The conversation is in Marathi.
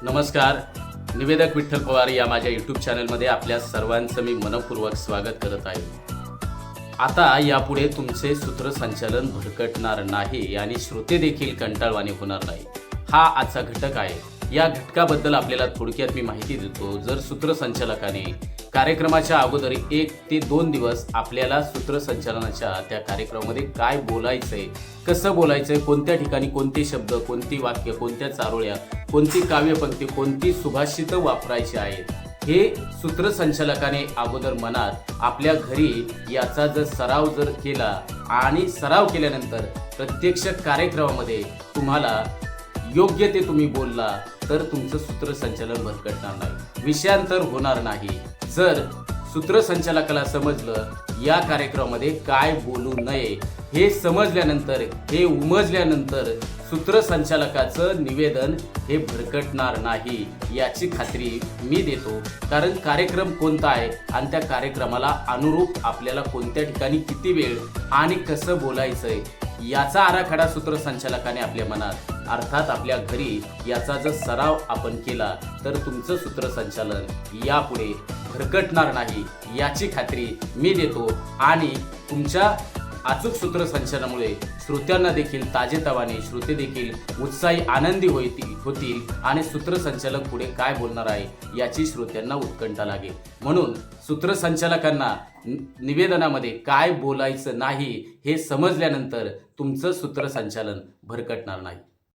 नमस्कार. निवेदक विठ्ठल पवार या माझ्या यूट्यूब चॅनलमध्ये आपल्या सर्वांचं मी मनपूर्वक स्वागत करत आहे. आता यापुढे तुमचे सूत्रसंचालन भरकटणार नाही आणि श्रोते देखील कंटाळवाणे होणार नाही. हा आजचा घटक आहे. या घटकाबद्दल आपल्याला थोडक्यात मी माहिती देतो. जर सूत्रसंचालकाने कार्यक्रमाच्या अगोदर 1 ते 2 दिवस आपल्याला सूत्रसंचालनाच्या त्या कार्यक्रमामध्ये काय बोलायचंय, कसं बोलायचंय, कोणत्या ठिकाणी कोणते शब्द, कोणती वाक्य, कोणत्या चारोळ्या, कोणती काव्यपंक्ती, कोणती सुभाषितं वापरायची आहेत, हे सूत्रसंचालकाने अगोदर मनात आपल्या घरी याचा जर सराव केला आणि सराव केल्यानंतर प्रत्यक्ष कार्यक्रमामध्ये तुम्हाला योग्य ते तुम्ही बोलला तर तुमचं सूत्रसंचालन भरकटणार नाही, विषयांतर होणार नाही. जर सूत्रसंचालकाला समजलं या कार्यक्रमामध्ये काय बोलू नये, हे समजल्यानंतर, हे उमजल्यानंतर सूत्रसंचालकाचं निवेदन हे भरकटणार नाही याची खात्री मी देतो. कारण कार्यक्रम कोणता आहे आणि त्या कार्यक्रमाला अनुरूप आपल्याला कोणत्या ठिकाणी किती वेळ आणि कसं बोलायचंय याचा आराखडा सूत्रसंचालकाने आपल्या मनात अर्थात आपल्या घरी याचा जर सराव आपण केला तर तुमचं सूत्रसंचालन यापुढे भरकटणार नाही याची खात्री मी देतो. आणि तुमच्या अचूक सूत्रसंचालनामुळे श्रोत्यांना देखील ताजेतवाने, श्रोते देखील उत्साही आनंदी होतील आणि सूत्रसंचालक पुढे काय बोलणार आहे याची श्रोत्यांना उत्कंठा लागेल. म्हणून सूत्रसंचालकांना निवेदनामध्ये काय बोलायचं नाही हे समजल्यानंतर तुमचं सूत्रसंचालन भरकटणार नाही.